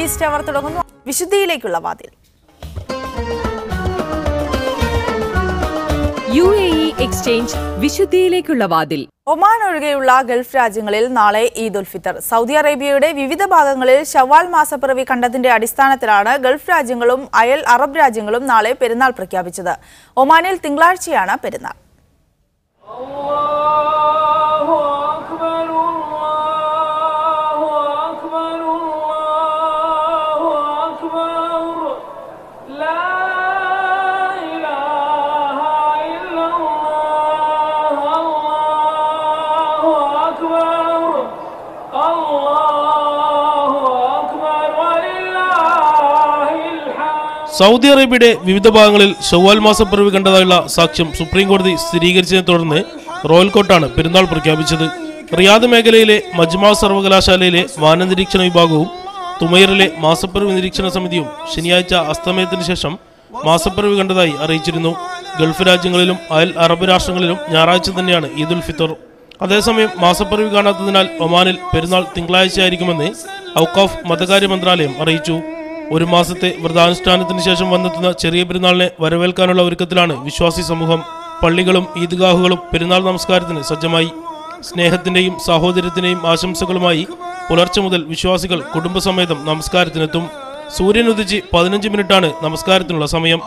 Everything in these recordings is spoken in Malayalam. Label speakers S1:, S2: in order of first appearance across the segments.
S1: ഈസ്റ്റ് അവർ തുടങ്ങുന്നു. വിശുദ്ധിയിലേക്കുള്ള വാതിൽ.
S2: UAE എക്സ്ചേഞ്ച് വിശുദ്ധിയിലേക്കുള്ള വാതിൽ.
S1: ഒമാൻ ഒഴികെയുള്ള ഗൾഫ് രാജ്യങ്ങളിൽ നാളെ ഈദ് ഉൽ ഫിത്തർ. സൗദി അറേബ്യയുടെ വിവിധ ഭാഗങ്ങളിൽ ശവ്വാൽ മാസപ്പിറവി കണ്ടതിന്റെ അടിസ്ഥാനത്തിലാണ് ഗൾഫ് രാജ്യങ്ങളും അയൽ അറബ് രാജ്യങ്ങളും നാളെ പെരുന്നാൾ പ്രഖ്യാപിച്ചത്. ഒമാനിൽ തിങ്കളാഴ്ചയാണ് പെരുന്നാൾ.
S3: സൗദി അറേബ്യയുടെ വിവിധ ഭാഗങ്ങളിൽ ശവ്വാൽ മാസപ്പിറവി കണ്ടതായുള്ള സാക്ഷ്യം സുപ്രീം കോടതി സ്ഥിരീകരിച്ചതിനെ തുടർന്ന് റോയൽ കോർട്ടാണ് പെരുന്നാൾ പ്രഖ്യാപിച്ചത്. റിയാദ് മേഖലയിലെ മജ്മാ സർവകലാശാലയിലെ വാനനിരീക്ഷണ വിഭാഗവും തുമൈറിലെ മാസപ്പിറവി നിരീക്ഷണ സമിതിയും ശനിയാഴ്ച അസ്തമയത്തിന് ശേഷം മാസപ്പിറവി കണ്ടതായി അറിയിച്ചിരുന്നു. ഗൾഫ് രാജ്യങ്ങളിലും അയൽ അറബ് രാഷ്ട്രങ്ങളിലും ഞായറാഴ്ച തന്നെയാണ് ഈദ് ഉൽ ഫിത്തർ. അതേസമയം മാസപ്പിറവി കാണാത്തതിനാൽ ഒമാനിൽ പെരുന്നാൾ തിങ്കളാഴ്ചയായിരിക്കുമെന്ന് ഔഖാഫ് മതകാര്യ മന്ത്രാലയം അറിയിച്ചു. ഒരു മാസത്തെ വ്രതാനുഷ്ഠാനത്തിന് ശേഷം വന്നെത്തുന്ന ചെറിയ പെരുന്നാളിനെ വരവേൽക്കാനുള്ള ഒരുക്കത്തിലാണ് വിശ്വാസി സമൂഹം. പള്ളികളും ഈദ്ഗാഹുകളും പെരുന്നാൾ നമസ്കാരത്തിന് സജ്ജമായി. സ്നേഹത്തിന്റെയും സാഹോദര്യത്തിന്റെയും ആശംസകളുമായി പുലർച്ചെ മുതൽ വിശ്വാസികൾ കുടുംബസമേതം നമസ്കാരത്തിനെത്തും. സൂര്യൻ ഉദിച്ച് 15 മിനിറ്റാണ് നമസ്കാരത്തിനുള്ള സമയം.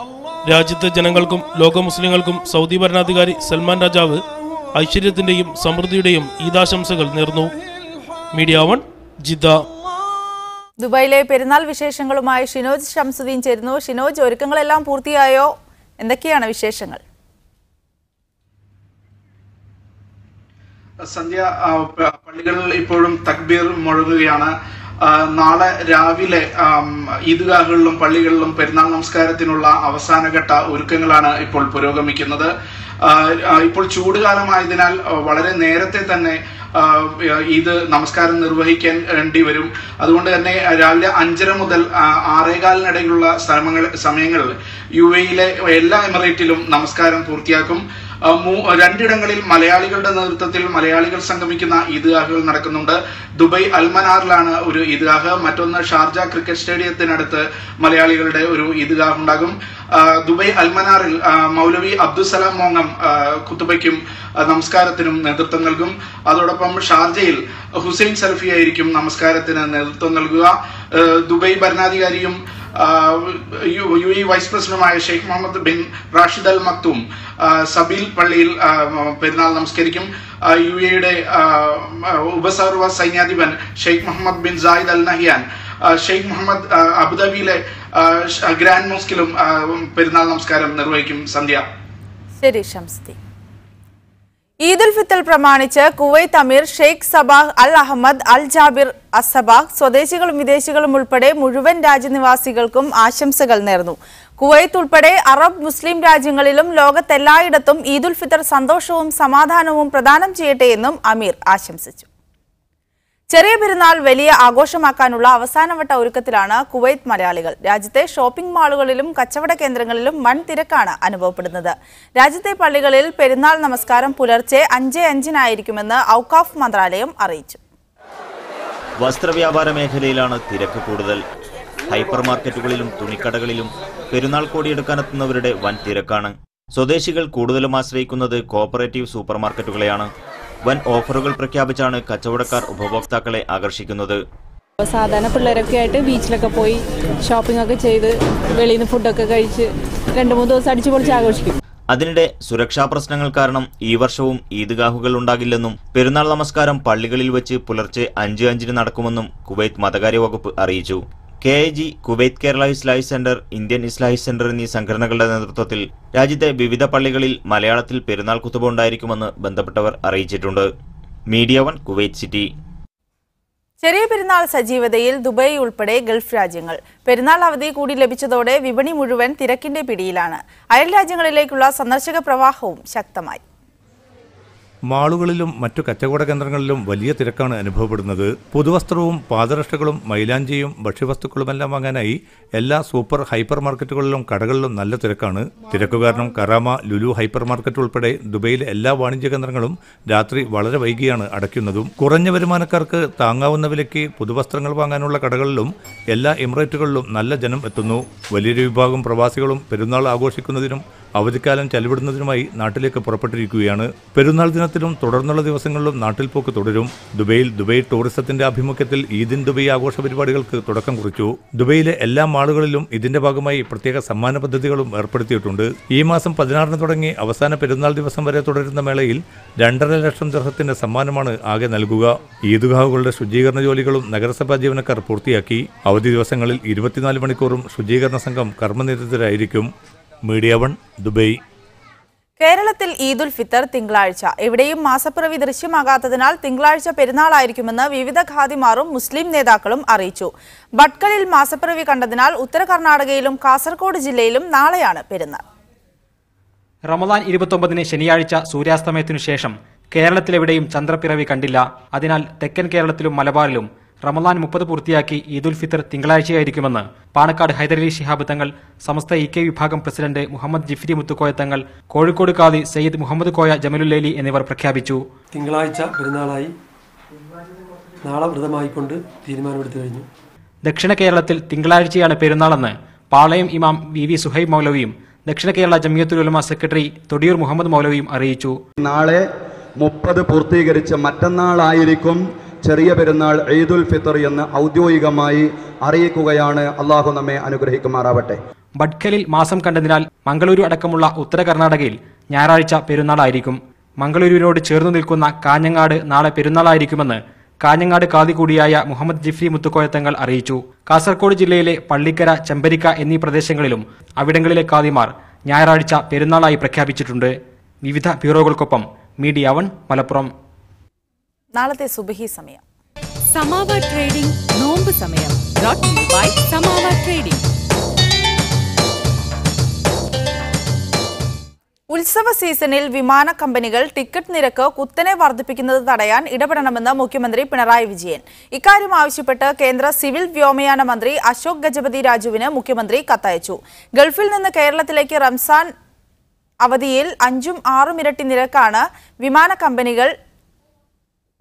S3: രാജ്യത്തെ ജനങ്ങൾക്കും ലോക മുസ്ലിങ്ങൾക്കും സൗദി ഭരണാധികാരി സൽമാൻ രാജാവ് ഐശ്വര്യത്തിന്റെയും സമൃദ്ധിയുടെയും ഈദാശംസകൾ നേർന്നു. Media 1 Jeddah.
S1: ദുബായിലെ പെരുന്നാൾ വിശേഷങ്ങളുമായി ഷിനോജ് ഷംസുദ്ദീൻ ചേരുന്നു. ഷിനോജ്, ഒരുക്കങ്ങളെല്ലാം പൂർത്തിയായോ? എന്തൊക്കെയാണ് വിശേഷങ്ങൾ?
S4: സന്ധ്യ, പള്ളികളിൽ ഇപ്പോഴും തക്ബീർ മുഴങ്ങുകയാണ്. നാളെ രാവിലെ ഈദ്ഗാഹുകളിലും പള്ളികളിലും പെരുന്നാൾ നമസ്കാരത്തിനുള്ള അവസാനഘട്ട ഒരുക്കങ്ങളാണ് ഇപ്പോൾ പുരോഗമിക്കുന്നത്. ഇപ്പോൾ ചൂടുകാലമായതിനാൽ വളരെ നേരത്തെ തന്നെ ഈദ് നമസ്കാരം നിർവഹിക്കേണ്ടി വരും. അതുകൊണ്ട് തന്നെ രാവിലെ 5:30 മുതൽ 6:15 സമയങ്ങളിൽ UAE-യിലെ എല്ലാ എമിറേറ്റിലും നമസ്കാരം പൂർത്തിയാക്കും. രണ്ടിടങ്ങളിൽ മലയാളികളുടെ നേതൃത്വത്തിൽ മലയാളികൾ സംഗമിക്കുന്ന ഈദ്ഗാഹുകൾ നടക്കുന്നുണ്ട്. ദുബായ് അൽമനാറിലാണ് ഒരു ഈദ്ഗാഹ്, മറ്റൊന്ന് ഷാർജ ക്രിക്കറ്റ് സ്റ്റേഡിയത്തിനടുത്ത് മലയാളികളുടെ ഒരു ഈദ്ഗാഹ് ഉണ്ടാകും. ദുബായ് അൽമനാറിൽ മൗലവി അബ്ദുസലാം മോങ്ങം ഖുതുബയ്ക്കും നമസ്കാരത്തിനും നേതൃത്വം നൽകും. അതോടൊപ്പം ഷാർജയിൽ ഹുസൈൻ സൽഫി ആയിരിക്കും നമസ്കാരത്തിന് നേതൃത്വം നൽകുക. ദുബായ് ഭരണാധികാരിയും UAE വൈസ് പ്രസിഡന്റുമായ Sheikh Mohammed bin Rashid Al Maktoum Zabeel പള്ളിയിൽ പെരുന്നാൾ നമസ്കരിക്കും. UAE-യുടെ ഉപസർവ സൈന്യാധിപൻ Sheikh Mohammed bin Zayed Al Nahyan Sheikh Mohammed അബുദാബിയിലെ ഗ്രാൻഡ് മോസ്കിലും പെരുന്നാൾ നമസ്കാരം നിർവഹിക്കും. സന്ധ്യ.
S1: ശരി ഷംസുദ്ദീൻ. ഈദ് ഉൽ ഫിത്തർ പ്രമാണിച്ച് കുവൈത്ത് അമീർ ഷെയ്ഖ് സബാഹ് അൽ അഹമ്മദ് അൽ ജാബിർ അസബാഹ് സ്വദേശികളും വിദേശികളും ഉൾപ്പെടെ മുഴുവൻ രാജ്യനിവാസികൾക്കും ആശംസകൾ നേർന്നു. കുവൈത്ത് ഉൾപ്പെടെ അറബ് മുസ്ലിം രാജ്യങ്ങളിലും ലോകത്തെല്ലായിടത്തും ഈദ് ഉൽ ഫിത്തർ സന്തോഷവും സമാധാനവും പ്രദാനം ചെയ്യട്ടെ എന്നും അമീർ ആശംസിച്ചു. ചെറിയ പെരുന്നാൾ വലിയ ആഘോഷമാക്കാനുള്ള അവസാനവട്ട ഒരുക്കത്തിലാണ് കുവൈത്ത് മലയാളികൾ. രാജ്യത്തെ ഷോപ്പിംഗ് മാളുകളിലും കച്ചവട കേന്ദ്രങ്ങളിലും വൻ തിരക്കാണ് അനുഭവപ്പെടുന്നത്. രാജ്യത്തെ പള്ളികളിൽ പെരുന്നാൾ നമസ്കാരം പുലർച്ചെ 5:05-നായിരിക്കുമെന്ന് ഔഖാഫ് മന്ത്രാലയം അറിയിച്ചു.
S5: വസ്ത്രവ്യാപാര മേഖലയിലാണ് തിരക്ക് കൂടുതൽ. ഹൈപ്പർ മാർക്കറ്റുകളിലും തുണിക്കടകളിലും പെരുന്നാൾ കോടിയെടുക്കാനെത്തുന്നവരുടെ വൻ തിരക്കാണ്. സ്വദേശികൾ കൂടുതലും ആശ്രയിക്കുന്നത് കോഓപ്പറേറ്റീവ് സൂപ്പർ മാർക്കറ്റുകളെയാണ്. വൻ ഓഫറുകൾ പ്രഖ്യാപിച്ചാണ് കച്ചവടക്കാർ ഉപഭോക്താക്കളെ ആകർഷിക്കുന്നത്.
S6: സാധാരണ പിള്ളേരൊക്കെ ആയിട്ട് ബീച്ചിലൊക്കെ പോയി ഷോപ്പിംഗ് ഒക്കെ ചെയ്ത് വെളിയിൽ നിന്ന് ഫുഡൊക്കെ കഴിച്ച് 2-3 ദിവസം അടിച്ചു പൊളിച്ച് ആഘോഷിക്കും.
S5: അതിനിടെ സുരക്ഷാ പ്രശ്നങ്ങൾ കാരണം ഈ വർഷവും ഈദ്ഗാഹുകൾ ഉണ്ടാകില്ലെന്നും പെരുന്നാൾ നമസ്കാരം പള്ളികളിൽ വെച്ച് പുലർച്ചെ 5:05 നടക്കുമെന്നും കുവൈത്ത് മതകാര്യ വകുപ്പ് അറിയിച്ചു. KIG, കുവൈത്ത് കേരള ഇസ്ലാഹി സെന്റർ, ഇന്ത്യൻ ഇസ്ലാഹി സെന്റർ എന്നീ സംഘടനകളുടെ നേതൃത്വത്തിൽ രാജ്യത്തെ വിവിധ പള്ളികളിൽ മലയാളത്തിൽ പെരുന്നാൾ ഖുതുബ ഉണ്ടായിരിക്കുമെന്ന് ബന്ധപ്പെട്ടവർ അറിയിച്ചിട്ടുണ്ട്. Media 1 Kuwait city.
S1: ചെറിയ പെരുന്നാൾ സജീവതയിൽ ദുബായ് ഉൾപ്പെടെ ഗൾഫ് രാജ്യങ്ങൾ. പെരുന്നാൾ അവധി കൂടി ലഭിച്ചതോടെ വിപണി മുഴുവൻ തിരക്കിന്റെ പിടിയിലാണ്. അയൽ രാജ്യങ്ങളിലേക്കുള്ള സന്ദർശക പ്രവാഹവും ശക്തമായി.
S7: മാളുകളിലും മറ്റു കച്ചവട കേന്ദ്രങ്ങളിലും വലിയ തിരക്കാണ് അനുഭവപ്പെടുന്നത്. പുതുവസ്ത്രവും പാദരക്ഷകളും മൈലാഞ്ചിയും ഭക്ഷ്യവസ്തുക്കളുമെല്ലാം വാങ്ങാനായി എല്ലാ സൂപ്പർ ഹൈപ്പർ മാർക്കറ്റുകളിലും കടകളിലും നല്ല തിരക്കാണ്. തിരക്കു കാരണം കറാമ, ലുലു ഹൈപ്പർ മാർക്കറ്റ് ഉൾപ്പെടെ ദുബൈയിലെ എല്ലാ വാണിജ്യ കേന്ദ്രങ്ങളും രാത്രി വളരെ വൈകിയാണ് അടയ്ക്കുന്നതും. കുറഞ്ഞ വരുമാനക്കാർക്ക് താങ്ങാവുന്ന വിലയ്ക്ക് പുതുവസ്ത്രങ്ങൾ വാങ്ങാനുള്ള കടകളിലും എല്ലാ എമിറേറ്റുകളിലും നല്ല ജനം എത്തുന്നു. വലിയൊരു വിഭാഗം പ്രവാസികളും പെരുന്നാൾ ആഘോഷിക്കുന്നതിനും അവധിക്കാലം ചെലവിടുന്നതിനുമായി നാട്ടിലേക്ക് പുറപ്പെട്ടിരിക്കുകയാണ്. പെരുന്നാൾ ദിനത്തിലും തുടർന്നുള്ള ദിവസങ്ങളിലും നാട്ടിൽ പോക്ക് തുടരും. ദുബൈയിൽ ദുബൈ ടൂറിസത്തിന്റെ ആഭിമുഖ്യത്തിൽ ഈദിൻ ദുബൈ ആഘോഷ പരിപാടികൾക്ക് തുടക്കം കുറിച്ചു. ദുബൈയിലെ എല്ലാ മാളുകളിലും ഇതിന്റെ ഭാഗമായി പ്രത്യേക സമ്മാന പദ്ധതികളും ഏർപ്പെടുത്തിയിട്ടുണ്ട്. ഈ മാസം 16 തുടങ്ങി അവസാന പെരുന്നാൾ ദിവസം വരെ തുടരുന്ന മേളയിൽ 2.5 ലക്ഷം ദിർഹത്തിന്റെ സമ്മാനമാണ് ആകെ നൽകുക. ഈദ്ഗാഹുകളുടെ ശുചീകരണ ജോലികളും നഗരസഭാ ജീവനക്കാർ പൂർത്തിയാക്കി. അവധി ദിവസങ്ങളിൽ 24 മണിക്കൂറും ശുചീകരണ സംഘം കർമ്മനിരതരായിരിക്കും. Media 1 Dubai.
S1: കേരളത്തിൽ ഈദുൽ ഫിത്തർ തിങ്കളാഴ്ച. എവിടെയും മാസപ്പിറവി ദൃശ്യമാകാത്തതിനാൽ തിങ്കളാഴ്ച പെരുന്നാളായിരിക്കുമെന്ന് വിവിധ ഖാദിമാറും മുസ്ലിം നേതാക്കളും അറിയിച്ചു. ഭട്കലിൽ മാസപ്പിറവി കണ്ടതിനാൽ ഉത്തര കർണാടകയിലും കാസർഗോഡ് ജില്ലയിലും നാളെയാണ് പെരുന്നാൾ.
S8: റമദാൻ 29 ശനിയാഴ്ച സൂര്യാസ്തമയത്തിനു ശേഷം കേരളത്തിലെവിടെയും ചന്ദ്രപ്പിറവി കണ്ടില്ല. അതിനാൽ തെക്കൻ കേരളത്തിലും മലബാറിലും റമദാൻ 30 പൂർത്തിയാക്കി ഈദുൽ ഫിത്തർ തിങ്കളാഴ്ചയായിരിക്കുമെന്ന് പാണക്കാട് ഹൈദരലി ശിഹാബ് തങ്ങൾ, സമസ്ത ഇ.കെ. വിഭാഗം പ്രസിഡന്റ് മുഹമ്മദ് ജിഫ്രി മുത്തുക്കോയ തങ്ങൾ, കോഴിക്കോട് ഖാദി സയ്യിദ് മുഹമ്മദ് കോയ ജമലുല്ലൈലി എന്നിവർ പ്രഖ്യാപിച്ചു.
S9: തിങ്കളാഴ്ച പെരുന്നാളായി നാളെ വ്രതമായിക്കൊണ്ട് തീരുമാനമെടുത്തു കഴിഞ്ഞു.
S8: ദക്ഷിണ കേരളത്തിൽ തിങ്കളാഴ്ചയാണ് പെരുന്നാളെന്ന് പാളയം ഇമാം വി സുഹൈബ് മൗലവിയും ദക്ഷിണ കേരള ജമിയത്തുൽ ഉലമ സെക്രട്ടറി തൊടിയൂർ മുഹമ്മദ് മൗലവിയും അറിയിച്ചു.
S10: നാളെ 30 പൂർത്തീകരിച്ച് മറ്റന്നാളായിരിക്കും ചെറിയ പെരുന്നാൾ ഈദുൽ ഫിത്തർ എന്ന് ഔദ്യോഗികമായി അറിയിക്കുകയാണ്. അള്ളാഹു നമ്മെ അനുഗ്രഹിക്കുമാറാവട്ടെ.
S8: ഭട്കലിൽ മാസം കണ്ടതിനാൽ മംഗളൂരു അടക്കമുള്ള ഉത്തര കർണാടകയിൽ ഞായറാഴ്ച പെരുന്നാളായിരിക്കും. മംഗളൂരുവിനോട് ചേർന്നു നിൽക്കുന്ന കാഞ്ഞങ്ങാട് നാളെ പെരുന്നാളായിരിക്കുമെന്ന് കാഞ്ഞങ്ങാട് ഖാദി കൂടിയായ മുഹമ്മദ് ജിഫ്രി മുത്തുക്കോയ തങ്ങൾ അറിയിച്ചു. കാസർഗോഡ് ജില്ലയിലെ പള്ളിക്കര, ചെമ്പരിക്ക എന്നീ പ്രദേശങ്ങളിലും അവിടങ്ങളിലെ ഖാദിമാർ ഞായറാഴ്ച പെരുന്നാളായി പ്രഖ്യാപിച്ചിട്ടുണ്ട്. വിവിധ ബ്യൂറോകൾക്കൊപ്പം മീഡിയ 1 മലപ്പുറം.
S1: നാളത്തെ സുബഹി സമയം.
S2: സമാവ ട്രേഡിംഗ് നോമ്പ് സമയം brought to you by Samawa trading.
S1: ഉത്സവ സീസണിൽ വിമാന കമ്പനികൾ ടിക്കറ്റ് നിരക്ക് കുത്തനെ വർദ്ധിപ്പിക്കുന്നത് തടയാൻ ഇടപെടണമെന്ന് മുഖ്യമന്ത്രി പിണറായി വിജയൻ. ഇക്കാര്യം ആവശ്യപ്പെട്ട് കേന്ദ്ര സിവിൽ വ്യോമയാന മന്ത്രി അശോക് ഗജപതി രാജുവിന് മുഖ്യമന്ത്രി കത്തയച്ചു. ഗൾഫിൽ നിന്ന് കേരളത്തിലേക്ക് റംസാൻ അവധിയിൽ 5ഉം 6ഉം ഇരട്ടി നിരക്കാണ് വിമാന കമ്പനികൾ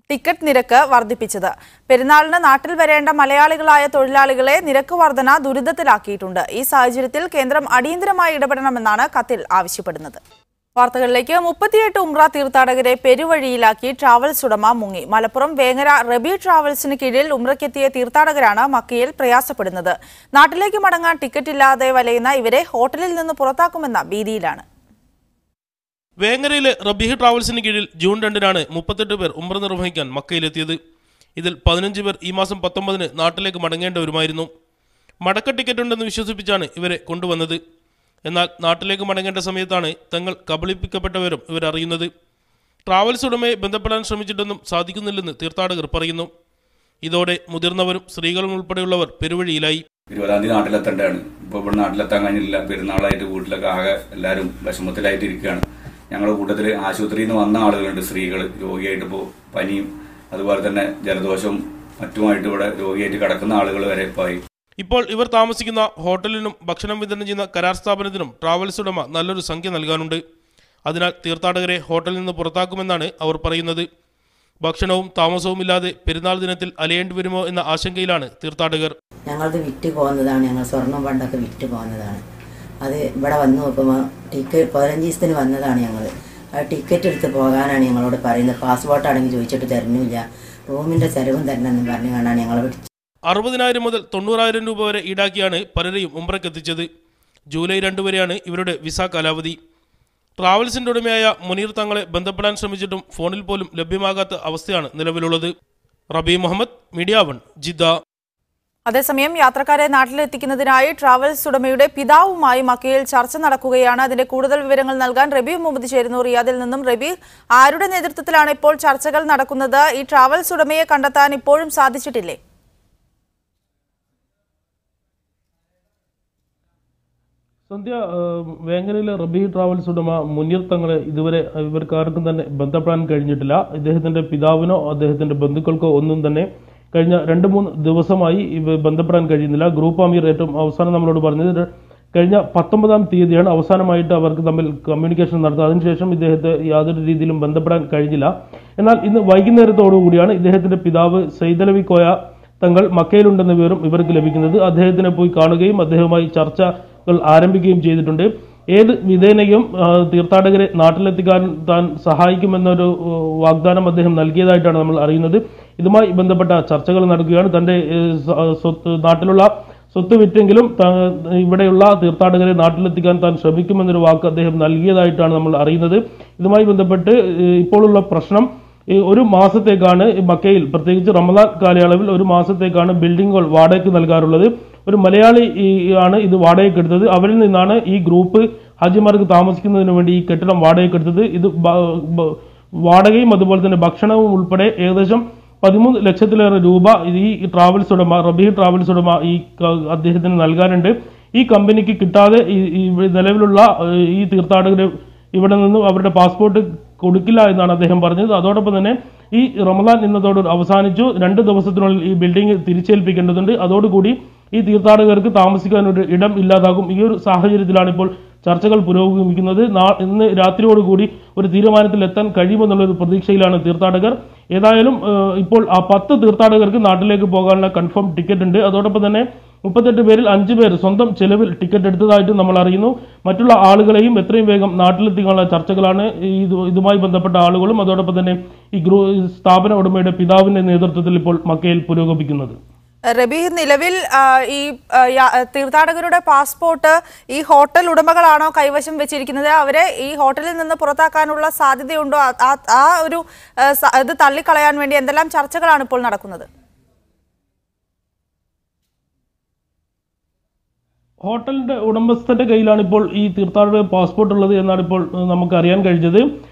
S1: ടിക്കറ്റ് നിരക്ക് വർദ്ധിപ്പിച്ചത്. പെരുന്നാളിന് നാട്ടിൽ വരേണ്ട മലയാളികളായ തൊഴിലാളികളെ നിരക്ക് വർധന ദുരിതത്തിലാക്കിയിട്ടുണ്ട്. ഈ സാഹചര്യത്തിൽ കേന്ദ്രം അടിയന്തരമായി ഇടപെടണമെന്നാണ് കത്തിൽ ആവശ്യപ്പെടുന്നത്. വാർത്തകളിലേക്ക്. 38 ഉംറ തീർത്ഥാടകരെ പെരുവഴിയിലാക്കി ട്രാവൽസ് ഉടമ മുങ്ങി. മലപ്പുറം വേങ്ങര റബി ട്രാവൽസിന് കീഴിൽ ഉംറയ്ക്കെത്തിയ തീർത്ഥാടകരാണ് മക്കയിൽ പ്രയാസപ്പെടുന്നത്. നാട്ടിലേക്ക് മടങ്ങാൻ ടിക്കറ്റ് ഇല്ലാതെ വലയുന്ന ഇവരെ ഹോട്ടലിൽ നിന്ന് പുറത്താക്കുമെന്ന ഭീതിയിലാണ്.
S3: വേങ്ങരയിലെ റബീഹ് ട്രാവൽസിന് കീഴിൽ ജൂൺ 2-നാണ് 38 പേർ ഉംറ നിർവഹിക്കാൻ മക്കയിലെത്തിയത്. ഇതിൽ 15 പേർ ഈ മാസം 19-ന് നാട്ടിലേക്ക് മടങ്ങേണ്ടവരുമായിരുന്നു. മടക്ക ടിക്കറ്റ് ഉണ്ടെന്ന് വിശ്വസിപ്പിച്ചാണ് ഇവരെ കൊണ്ടുവന്നത്. എന്നാൽ നാട്ടിലേക്ക് മടങ്ങേണ്ട സമയത്താണ് തങ്ങൾ കബളിപ്പിക്കപ്പെട്ടവരും ഇവരറിയുന്നത്. ട്രാവൽസ് ഉടമയെ ബന്ധപ്പെടാൻ ശ്രമിച്ചിട്ടൊന്നും സാധിക്കുന്നില്ലെന്ന് തീർത്ഥാടകർ പറയുന്നു. ഇതോടെ മുതിർന്നവരും സ്ത്രീകളും ഉൾപ്പെടെയുള്ളവർ പെരുവഴിയിലായി.
S11: 20-ാം തീയതി നാട്ടിലെത്തേണ്ടതാണ്. ഇപ്പോൾ ഇവിടെ നാട്ടിലെത്താൻ കഴിഞ്ഞില്ല. പെരുന്നാളായിട്ട് വീട്ടിലൊക്കെ ആകെ എല്ലാവരും വിഷമത്തിലായിട്ട് ഇരിക്കുകയാണ്. ഞങ്ങളുടെ കൂട്ടത്തിൽ ആശുപത്രിയിൽ നിന്ന് വന്ന ആളുകളുണ്ട്. സ്ത്രീകൾ രോഗിയായിട്ട് ഇപ്പോൾ പനിയും അതുപോലെ തന്നെ ജലദോഷവും മറ്റുമായിട്ട് ഇവിടെ രോഗിയായിട്ട് കിടക്കുന്ന ആളുകൾ വരെ ഇപ്പോൾ
S3: ഇപ്പോൾ ഇവർ താമസിക്കുന്ന ഹോട്ടലിനും ഭക്ഷണം വിതരണം ചെയ്യുന്ന കരാർ സ്ഥാപനത്തിനും ട്രാവൽസ് ഉടമ നല്ലൊരു സംഖ്യ നൽകാനുണ്ട്. അതിനാൽ തീർത്ഥാടകരെ ഹോട്ടലിൽ നിന്ന് പുറത്താക്കുമെന്നാണ് അവർ പറയുന്നത്. ഭക്ഷണവും താമസവുമില്ലാതെ പെരുന്നാൾ ദിനത്തിൽ അലയേണ്ടി വരുമോ എന്ന ആശങ്കയിലാണ് തീർത്ഥാടകർ.
S12: ഞങ്ങളത് വിറ്റ് പോകുന്നതാണ്. ഞങ്ങൾ സ്വർണ്ണം പണ്ടൊക്കെ വിറ്റ് പോകുന്നതാണ്. അത് ഇവിടെ വന്ന് നോക്കുമ്പോൾ ടിക്കറ്റ് 15 ദിവസത്തിന് വന്നതാണ്. ഞങ്ങൾ ആ ടിക്കറ്റ് എടുത്ത് പോകാനാണ് ഞങ്ങളോട് പറയുന്നത്. പാസ്പോർട്ടാണെങ്കിൽ ചോദിച്ചിട്ട് തരുന്നില്ല. റൂമിൻ്റെ ചെലവും തരണമെന്ന് പറഞ്ഞു കാണാൻ ഞങ്ങളെ വിളിച്ചു.
S3: 60,000 മുതൽ 90,000 രൂപ വരെ ഈടാക്കിയാണ് പലരെയും ഉംറയ്ക്കെത്തിച്ചത്. ജൂലൈ 2 വരെയാണ് ഇവരുടെ വിസ കാലാവധി. ട്രാവൽസിന്റെ ഉടമയായ മുനീർ തങ്ങളെ ബന്ധപ്പെടാൻ ശ്രമിച്ചിട്ടും ഫോണിൽ പോലും ലഭ്യമാകാത്ത അവസ്ഥയാണ് നിലവിലുള്ളത്. റബി മുഹമ്മദ്, മീഡിയ 1, ജിദ്ദ.
S1: അതേസമയം യാത്രക്കാരെ നാട്ടിലെത്തിക്കുന്നതിനായി ട്രാവൽസ് ഉടമയുടെ പിതാവുമായി മക്കയിൽ ചർച്ച നടക്കുകയാണ്. അതിന്റെ കൂടുതൽ വിവരങ്ങൾ നൽകാൻ റബി മുഹമ്മദ് ചേരുന്നു റിയാദിൽ നിന്നും. റബി, ആരുടെ നേതൃത്വത്തിലാണ് ഇപ്പോൾ ചർച്ചകൾ നടക്കുന്നത്? ഈ ട്രാവൽസ് ഉടമയെ കണ്ടെത്താൻ ഇപ്പോഴും സാധിച്ചിട്ടില്ലേ?
S3: സന്ധ്യ വേങ്ങരയിലെ റബി ട്രാവൽസ് ഉടമ മുനീർ തങ്ങളെ ഇതുവരെ ഇവർക്കാർക്കും തന്നെ ബന്ധപ്പെടാൻ കഴിഞ്ഞിട്ടില്ല. ഇദ്ദേഹത്തിന്റെ പിതാവിനോ അദ്ദേഹത്തിന്റെ ബന്ധുക്കൾക്കോ ഒന്നും തന്നെ കഴിഞ്ഞ 2-3 ദിവസമായി ബന്ധപ്പെടാൻ കഴിയുന്നില്ല. ഗ്രൂപ്പ് അമീർ ഏറ്റവും അവസാനം നമ്മളോട് പറഞ്ഞത് കഴിഞ്ഞ 19-ാം തീയതിയാണ് അവസാനമായിട്ട് അവർക്ക് തമ്മിൽ കമ്മ്യൂണിക്കേഷൻ നടത്തുക. അതിനുശേഷം ഇദ്ദേഹത്തെ യാതൊരു രീതിയിലും ബന്ധപ്പെടാൻ കഴിഞ്ഞില്ല. എന്നാൽ ഇന്ന് വൈകുന്നേരത്തോടുകൂടിയാണ് ഇദ്ദേഹത്തിന്റെ പിതാവ് സൈദലവി കോയ തങ്ങൾ മക്കയിലുണ്ടെന്ന വിവരം ഇവർക്ക് ലഭിക്കുന്നത്. അദ്ദേഹത്തിനെ പോയി കാണുകയും അദ്ദേഹവുമായി ചർച്ചകൾ ആരംഭിക്കുകയും ചെയ്തിട്ടുണ്ട്. ഏത് വിധേനയും തീർത്ഥാടകരെ നാട്ടിലെത്തിക്കാൻ താൻ സഹായിക്കുമെന്നൊരു വാഗ്ദാനം അദ്ദേഹം നൽകിയതായിട്ടാണ് നമ്മൾ അറിയുന്നത്. ഇതുമായി ബന്ധപ്പെട്ട ചർച്ചകൾ നടക്കുകയാണ്. തൻ്റെ നാട്ടിലുള്ള സ്വത്ത് വിറ്റെങ്കിലും ഇവിടെയുള്ള തീർത്ഥാടകരെ നാട്ടിലെത്തിക്കാൻ താൻ ശ്രമിക്കുമെന്നൊരു വാക്ക് അദ്ദേഹം നൽകിയതായിട്ടാണ് നമ്മൾ അറിയുന്നത്. ഇതുമായി ബന്ധപ്പെട്ട് ഇപ്പോഴുള്ള പ്രശ്നം ഒരു മാസത്തേക്കാണ് മക്കയിൽ, പ്രത്യേകിച്ച് റമദാൻ കാലയളവിൽ 1 മാസത്തേക്കാണ് ബിൽഡിങ്ങുകൾ വാടകയ്ക്ക് നൽകാറുള്ളത്. ഒരു മലയാളി ആണ് ഇത് വാടകയ്ക്ക് എടുത്തത്. അവരിൽ നിന്നാണ് ഈ ഗ്രൂപ്പ് ഹാജിമാർക്ക് താമസിക്കുന്നതിന് വേണ്ടി ഈ കെട്ടിടം വാടകയ്ക്ക് എടുത്തത്. ഇത് വാടകയും അതുപോലെ തന്നെ ഭക്ഷണവും ഉൾപ്പെടെ ഏകദേശം 13 ലക്ഷത്തിലേറെ രൂപ ഈ ട്രാവൽസ് ഉടമ റബി ട്രാവൽസ് ഉടമ ഈ അദ്ദേഹത്തിന് നൽകാനുണ്ട്. ഈ കമ്പനിക്ക് കിട്ടാതെ ഈ നിലവിലുള്ള ഈ തീർത്ഥാടകർ ഇവിടെ നിന്നും അവരുടെ പാസ്പോർട്ട് കൊടുക്കില്ല എന്നാണ് അദ്ദേഹം പറഞ്ഞത്. അതോടൊപ്പം തന്നെ ഈ റമദാൻ ഇന്നതോട് അവസാനിച്ചു. 2 ദിവസത്തിനുള്ളിൽ ഈ ബിൽഡിംഗ് തിരിച്ചേൽപ്പിക്കേണ്ടതുണ്ട്. അതോടുകൂടി ഈ തീർത്ഥാടകർക്ക് താമസിക്കാൻ ഒരു ഇടം ഇല്ലാതാകും. ഈ ഒരു സാഹചര്യത്തിലാണ് ഇപ്പോൾ ചർച്ചകൾ പുരോഗമിക്കുന്നത്. ഇന്ന് രാത്രിയോടുകൂടി ഒരു തീരുമാനത്തിലെത്താൻ കഴിയുമെന്നുള്ളൊരു പ്രതീക്ഷയിലാണ് തീർത്ഥാടകർ. ഏതായാലും ഇപ്പോൾ ആ 10 തീർത്ഥാടകർക്ക് നാട്ടിലേക്ക് പോകാനുള്ള കൺഫേം ടിക്കറ്റ് ഉണ്ട്. അതോടൊപ്പം തന്നെ 38 പേരിൽ 5 പേർ സ്വന്തം ചെലവിൽ ടിക്കറ്റ് എടുത്തതായിട്ട് നമ്മൾ അറിയുന്നു. മറ്റുള്ള ആളുകളെയും എത്രയും വേഗം നാട്ടിലെത്തിക്കാനുള്ള ചർച്ചകളാണ് ഇതുമായി ബന്ധപ്പെട്ട ആളുകളും അതോടൊപ്പം തന്നെ ഈ സ്ഥാപന ഉടമയുടെ പിതാവിന്റെ നേതൃത്വത്തിൽ ഇപ്പോൾ മക്കയിൽ പുരോഗമിക്കുന്നത്.
S1: റബി, നിലവിൽ ഈ തീർത്ഥാടകരുടെ പാസ്പോർട്ട് ഈ ഹോട്ടൽ ഉടമകളാണോ കൈവശം വെച്ചിരിക്കുന്നത്? അവരെ ഈ ഹോട്ടലിൽ നിന്ന് പുറത്താക്കാനുള്ള സാധ്യതയുണ്ടോ? ആ ഒരു ഇത് തള്ളിക്കളയാൻ വേണ്ടി എന്തെല്ലാം ചർച്ചകളാണ് ഇപ്പോൾ നടക്കുന്നത്?
S3: ഹോട്ടലിന്റെ ഉടമസ്ഥന്റെ കയ്യിലാണ് ഇപ്പോൾ ഈ തീർത്ഥാടക പാസ്പോർട്ട് ഉള്ളത് എന്നാണ് ഇപ്പോൾ നമുക്ക് അറിയാൻ കഴിഞ്ഞത്.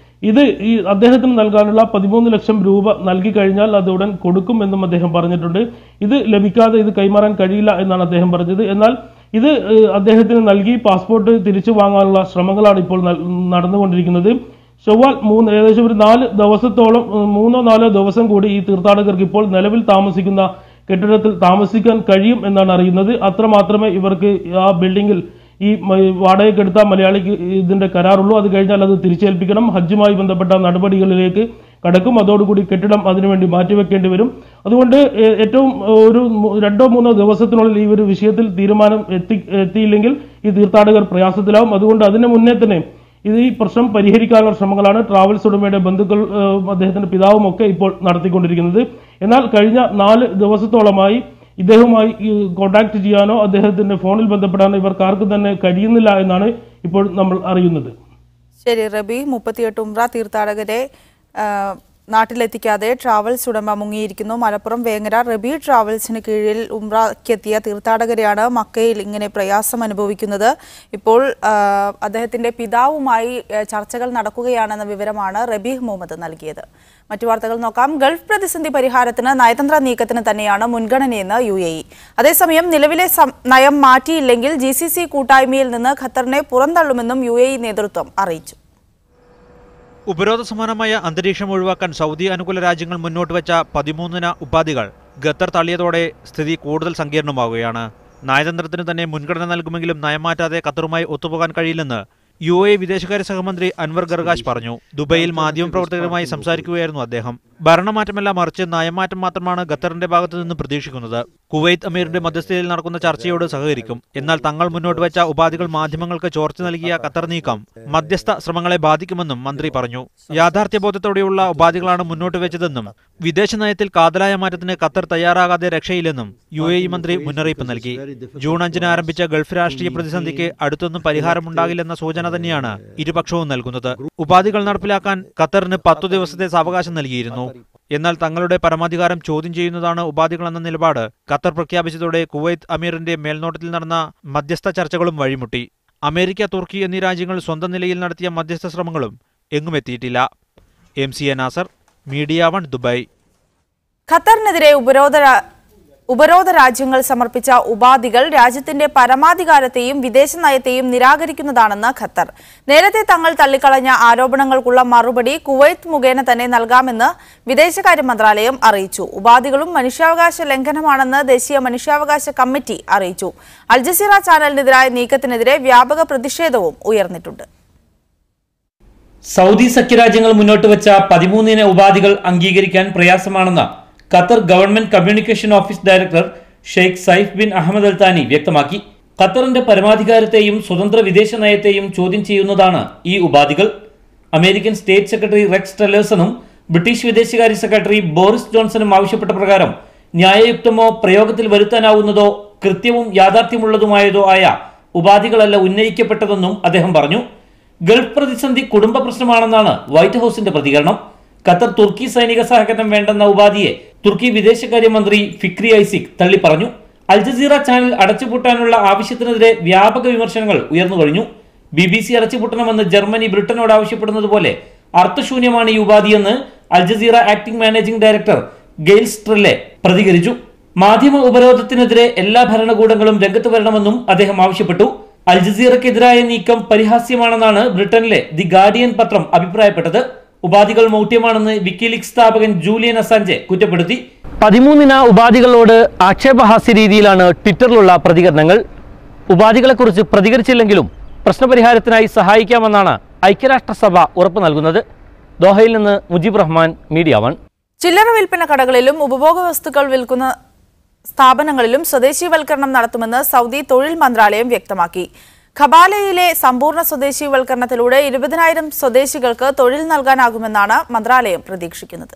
S3: ഇത് ഈ അദ്ദേഹത്തിന് നൽകാനുള്ള 13 ലക്ഷം രൂപ നൽകി കഴിഞ്ഞാൽ അത് ഉടൻ കൊടുക്കുമെന്നും അദ്ദേഹം പറഞ്ഞിട്ടുണ്ട്. ഇത് ലഭിക്കാതെ ഇത് കൈമാറാൻ കഴിയില്ല എന്നാണ് അദ്ദേഹം പറഞ്ഞത്. എന്നാൽ ഇത് അദ്ദേഹത്തിന് നൽകി പാസ്പോർട്ട് തിരിച്ചു വാങ്ങാനുള്ള ശ്രമങ്ങളാണ് ഇപ്പോൾ നടന്നുകൊണ്ടിരിക്കുന്നത്. ചൊവ്വാൽ ഏകദേശം ഒരു 4 ദിവസത്തോളം 3-4 ദിവസം കൂടി ഈ തീർത്ഥാടകർക്ക് ഇപ്പോൾ നിലവിൽ താമസിക്കുന്ന കെട്ടിടത്തിൽ താമസിക്കാൻ കഴിയും എന്നാണ് അറിയുന്നത്. അത്രമാത്രമേ ഇവർക്ക് ആ ബിൽഡിങ്ങിൽ ഈ വാടകയ്ക്കെടുത്ത മലയാളിക്ക് ഇതിന്റെ കരാറുള്ളൂ. അത് കഴിഞ്ഞാൽ അത് തിരിച്ചേൽപ്പിക്കണം. ഹജ്ജുമായി ബന്ധപ്പെട്ട നടപടികളിലേക്ക് കടക്കും. അതോടുകൂടി കെട്ടിടം അതിനുവേണ്ടി മാറ്റിവെക്കേണ്ടി വരും. അതുകൊണ്ട് ഏറ്റവും ഒരു 2-3 ദിവസത്തിനുള്ളിൽ ഈ ഒരു വിഷയത്തിൽ തീരുമാനം എത്തിയില്ലെങ്കിൽ ഈ തീർത്ഥാടകർ പ്രയാസത്തിലാവും. അതുകൊണ്ട് അതിന് മുന്നേ തന്നെ ഈ പ്രശ്നം പരിഹരിക്കാനുള്ള ശ്രമങ്ങളാണ് ട്രാവൽസ് ഉടമയുടെ ബന്ധുക്കൾ അദ്ദേഹത്തിന്റെ പിതാവും ഒക്കെ ഇപ്പോൾ നടത്തിക്കൊണ്ടിരിക്കുന്നത്. എന്നാൽ കഴിഞ്ഞ 4 ദിവസത്തോളമായി ഇദ്ദേഹവുമായി കോൺടാക്ട് ചെയ്യാനോ അദ്ദേഹത്തിന്റെ ഫോണിൽ ബന്ധപ്പെടാനോ ഇവർക്കാർക്കും തന്നെ കഴിയുന്നില്ല എന്നാണ് ഇപ്പോൾ നമ്മൾ അറിയുന്നത്.
S1: ശരി റബി, 38 ഉംറ തീർത്ഥാടകരെ നാട്ടിലെത്തിക്കാതെ ട്രാവൽസ് ഉടമ മുങ്ങിയിരിക്കുന്നു. മലപ്പുറം വേങ്ങര റബി ട്രാവൽസിന് കീഴിൽ ഉംറയ്ക്കെത്തിയ തീർത്ഥാടകരെയാണ് മക്കയിൽ ഇങ്ങനെ പ്രയാസം അനുഭവിക്കുന്നത്. ഇപ്പോൾ അദ്ദേഹത്തിന്റെ പിതാവുമായി ചർച്ചകൾ നടക്കുകയാണെന്ന വിവരമാണ് റബി മുഹമ്മദ് നൽകിയത്. മറ്റു വാർത്തകൾ നോക്കാം. ഗൾഫ് പ്രതിസന്ധി പരിഹാരത്തിന് നയതന്ത്ര നീക്കത്തിന് തന്നെയാണ് മുൻഗണനയെന്ന് UAE. അതേസമയം നിലവിലെ നയം മാറ്റിയില്ലെങ്കിൽ GCC കൂട്ടായ്മയിൽ നിന്ന് ഖത്തറിനെ പുറന്തള്ളുമെന്നും UAE നേതൃത്വം അറിയിച്ചു.
S13: ഉപരോധ സമാനമായ അന്തരീക്ഷം ഒഴിവാക്കാൻ സൗദി അനുകൂല രാജ്യങ്ങൾ മുന്നോട്ട് വെച്ച 13 ഉപാധികൾ ഖത്തർ തള്ളിയതോടെ സ്ഥിതി കൂടുതൽ സങ്കീർണമാവുകയാണ്. നയതന്ത്രത്തിന് തന്നെ മുൻഗണന നൽകുമെങ്കിലും നയം മാറ്റാതെ ഖത്തറുമായി ഒത്തുപോകാൻ കഴിയില്ലെന്ന് UAE വിദേശകാര്യ സഹമന്ത്രി അൻവർ ഗർഗാഷ് പറഞ്ഞു. ദുബൈയിൽ മാധ്യമപ്രവർത്തകരുമായി സംസാരിക്കുകയായിരുന്നു അദ്ദേഹം. ഭരണമാറ്റമല്ല, മറിച്ച് നയമാറ്റം മാത്രമാണ് ഖത്തറിന്റെ ഭാഗത്തു നിന്ന് പ്രതീക്ഷിക്കുന്നത്. കുവൈത്ത് അമീറിന്റെ മധ്യസ്ഥതയിൽ നടക്കുന്ന ചർച്ചയോട് സഹകരിക്കും. എന്നാൽ തങ്ങൾ മുന്നോട്ട് വെച്ച ഉപാധികൾ മാധ്യമങ്ങൾക്ക് ചോർച്ച നൽകിയ ഖത്തർ നീക്കം മധ്യസ്ഥ ശ്രമങ്ങളെ ബാധിക്കുമെന്നും മന്ത്രി പറഞ്ഞു. യാഥാർത്ഥ്യബോധത്തോടെയുള്ള ഉപാധികളാണ് മുന്നോട്ട് വെച്ചതെന്നും വിദേശ നയത്തിൽ കാതലായ മാറ്റത്തിന് ഖത്തർ തയ്യാറാകാതെ രക്ഷയില്ലെന്നും UAE മന്ത്രി മുന്നറിയിപ്പ് നൽകി. ജൂൺ 5-ന് ആരംഭിച്ച ഗൾഫ് രാഷ്ട്രീയ പ്രതിസന്ധിക്ക് അടുത്തൊന്നും പരിഹാരമുണ്ടാകില്ലെന്ന സൂചന തന്നെയാണ് ഇരുപക്ഷവും നൽകുന്നത്. ഉപാധികൾ നടപ്പിലാക്കാൻ ഖത്തറിന് 10 ദിവസത്തെ സാവകാശം നൽകിയിരുന്നു. എന്നാൽ തങ്ങളുടെ പരമാധികാരം ചോദ്യം ചെയ്യുന്നതാണ് ഉപാധികളെന്ന നിലപാട് ഖത്തർ പ്രഖ്യാപിച്ചതോടെ കുവൈത്ത് അമീറിന്റെ മേൽനോട്ടത്തിൽ നടന്ന മധ്യസ്ഥ ചർച്ചകളും വഴിമുട്ടി. അമേരിക്ക, തുർക്കി എന്നീ രാജ്യങ്ങൾ സ്വന്തം നിലയിൽ നടത്തിയ മധ്യസ്ഥ ശ്രമങ്ങളും എങ്ങുമെത്തിയിട്ടില്ല. MCA Nasar, media 1, Dubai.
S1: ഖത്തറിനെതിരെ ഉപരോധ രാജ്യങ്ങൾ സമർപ്പിച്ച ഉപാധികൾ രാജ്യത്തിന്റെ പരമാധികാരത്തെയും വിദേശ നയത്തെയും നിരാകരിക്കുന്നതാണെന്ന് ഖത്തർ. നേരത്തെ തങ്ങൾ തള്ളിക്കളഞ്ഞ ആരോപണങ്ങൾക്കുള്ള മറുപടി കുവൈത്ത് മുഖേന തന്നെ നൽകാമെന്ന് വിദേശകാര്യ മന്ത്രാലയം അറിയിച്ചു. ഉപാധികളും മനുഷ്യാവകാശ ലംഘനമാണെന്ന് ദേശീയ മനുഷ്യാവകാശ കമ്മിറ്റി അറിയിച്ചു. അൽ ജസീറ ചാനലിനെതിരായ നീക്കത്തിനെതിരെ വ്യാപക പ്രതിഷേധവും ഉയർന്നിട്ടുണ്ട്.
S14: സൗദി സഖ്യരാജ്യങ്ങൾ മുന്നോട്ട് വെച്ച 13 ഉപാധികൾ അംഗീകരിക്കാൻ പ്രയാസമാണെന്ന് Qatar government communication office director Sheikh Saif bin Ahmed Al Thani വ്യക്തമാക്കി. ഖത്തറിന്റെ പരമാധികാരത്തെയും സ്വതന്ത്ര വിദേശ നയത്തെയും ചോദ്യം ചെയ്യുന്നതാണ് ഈ ഉപാധികൾ. അമേരിക്കൻ സ്റ്റേറ്റ് സെക്രട്ടറി റെക്സ് ടില്ലർസണും ബ്രിട്ടീഷ് വിദേശകാര്യ സെക്രട്ടറി ബോറിസ് ജോൺസണും ആവശ്യപ്പെട്ട പ്രകാരം ന്യായയുക്തമോ പ്രയോഗത്തിൽ വരുത്താനാവുന്നതോ കൃത്യവും യാഥാർത്ഥ്യമുള്ളതുമായതോ ആയ ഉപാധികളല്ല ഉന്നയിക്കപ്പെട്ടതെന്നും അദ്ദേഹം പറഞ്ഞു. ഗൾഫ് പ്രതിസന്ധി കുടുംബ പ്രശ്നമാണെന്നാണ് വൈറ്റ് ഹൌസിന്റെ പ്രതികരണം. ഖത്തർ തുർക്കി സൈനിക സഹകരണം വേണ്ടെന്ന ഉപാധിയെ തുർക്കി വിദേശകാര്യമന്ത്രി ഫിക്രി ഐസിക് തള്ളിപ്പറഞ്ഞു. അൽ ജസീറ ചാനൽ അടച്ചുപൂട്ടാനുള്ള ആവശ്യത്തിനെതിരെ വ്യാപക വിമർശനങ്ങൾ ഉയർന്നു കഴിഞ്ഞു. BBC അടച്ചുപൂട്ടണമെന്ന് ജർമ്മനി ബ്രിട്ടനോട് ആവശ്യപ്പെടുന്നത് പോലെ അർത്ഥശൂന്യമാണ് ഈ ഉപാധിയെന്ന് അൽ Jazeera acting managing director GAIL സ്ട്രെല്ലെ പ്രതികരിച്ചു. മാധ്യമ ഉപരോധത്തിനെതിരെ എല്ലാ ഭരണകൂടങ്ങളും രംഗത്ത് വരണമെന്നും അദ്ദേഹം ആവശ്യപ്പെട്ടു. അൽ ജസീറയ്ക്കെതിരായ നീക്കം പരിഹാസ്യമാണെന്നാണ് ബ്രിട്ടനിലെ ദി ഗാർഡിയൻ പത്രം അഭിപ്രായപ്പെട്ടത്. ഉപാധികൾ മൗഢ്യമാണെന്ന് വിക്കിലീക്സ് സ്ഥാപകൻ ജൂലിയൻ അസാഞ്ചെ കുറ്റപ്പെടുത്തി. 13 ഉപാധികളോട് ആക്ഷേപഹാസ്യ രീതിയിലാണ് ട്വിറ്ററിലുള്ള പ്രതികരണങ്ങൾ. ഉപാധികളെക്കുറിച്ച് പ്രതികരിച്ചില്ലെങ്കിലും പ്രശ്നപരിഹാരത്തിനായി സഹായിക്കാമെന്നാണ് ഐക്യരാഷ്ട്രസഭ ഉറപ്പു നൽകുന്നത്. ദോഹയിൽ നിന്ന് മുജീബ് റഹ്മാൻ, മീഡിയ 1.
S1: ചില്ലറ വിൽപ്പന കടകളിലും ഉപഭോഗ വസ്തുക്കൾ വിൽക്കുന്ന സ്ഥാപനങ്ങളിലും സ്വദേശീവൽക്കരണം നടത്തുമെന്ന് സൗദി തൊഴിൽ മന്ത്രാലയം വ്യക്തമാക്കി. ഖബാലയിലെ സമ്പൂർണ്ണ സ്വദേശീവൽക്കരണത്തിലൂടെ 20,000 സ്വദേശികൾക്ക് തൊഴിൽ നൽകാനാകുമെന്നാണ് മന്ത്രാലയം പ്രതീക്ഷിക്കുന്നത്.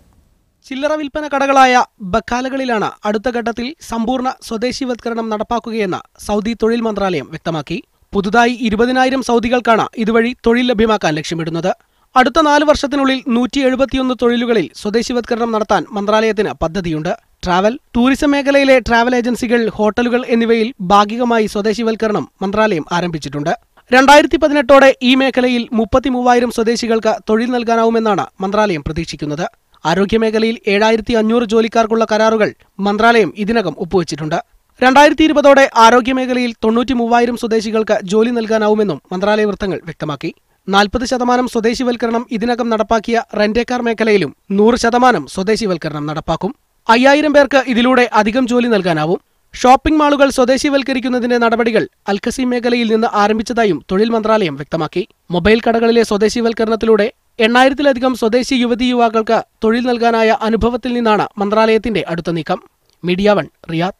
S15: ചില്ലറ വിൽപ്പന കടകളായ ബക്കാലകളിലാണ് അടുത്ത ഘട്ടത്തിൽ സമ്പൂർണ്ണ സ്വദേശീവൽക്കരണം നടപ്പാക്കുകയെന്ന് സൗദി തൊഴിൽ മന്ത്രാലയം വ്യക്തമാക്കി. പുതുതായി 20,000 സൗദികൾക്കാണ് ഇതുവഴി തൊഴിൽ ലഭ്യമാക്കാൻ ലക്ഷ്യമിടുന്നത്. അടുത്ത 4 വർഷത്തിനുള്ളിൽ 171 തൊഴിലുകളിൽ സ്വദേശീവൽക്കരണം നടത്താൻ മന്ത്രാലയത്തിന് പദ്ധതിയുണ്ട്. ട്രാവൽ, ടൂറിസം മേഖലയിലെ ട്രാവൽ ഏജൻസികൾ, ഹോട്ടലുകൾ എന്നിവയിൽ ഭാഗികമായി സ്വദേശീവൽക്കരണം മന്ത്രാലയം ആരംഭിച്ചിട്ടുണ്ട്. 2018ഓടെ ഈ മേഖലയിൽ 33,000 സ്വദേശികൾക്ക് തൊഴിൽ നൽകാനാവുമെന്നാണ് മന്ത്രാലയം പ്രതീക്ഷിക്കുന്നത്. ആരോഗ്യമേഖലയിൽ 7,500 ജോലിക്കാർക്കുള്ള കരാറുകൾ മന്ത്രാലയം ഇതിനകം ഒപ്പുവെച്ചിട്ടുണ്ട്. 2020ഓടെ ആരോഗ്യമേഖലയിൽ 93,000 സ്വദേശികൾക്ക് ജോലി നൽകാനാവുമെന്നും മന്ത്രാലയ വൃത്തങ്ങൾ വ്യക്തമാക്കി. 40% സ്വദേശീവൽക്കരണം ഇതിനകം നടപ്പാക്കിയ റെന്റേക്കാർ മേഖലയിലും 100% സ്വദേശീവൽക്കരണം നടപ്പാക്കും. 5,000 പേർക്ക് ഇതിലൂടെ അധികം ജോലി നൽകാനാവും. ഷോപ്പിംഗ് മാളുകൾ സ്വദേശീവൽക്കരിക്കുന്നതിന്റെ നടപടികൾ അൽഖസീം മേഖലയിൽ നിന്ന് ആരംഭിച്ചതായും തൊഴിൽ മന്ത്രാലയം വ്യക്തമാക്കി. മൊബൈൽ കടകളിലെ സ്വദേശീവൽക്കരണത്തിലൂടെ 8,000-ലധികം സ്വദേശി യുവതീ യുവാക്കൾക്ക് തൊഴിൽ നൽകാനായ അനുഭവത്തിൽ നിന്നാണ് മന്ത്രാലയത്തിന്റെ അടുത്ത നീക്കം. Media 1, Riyadh.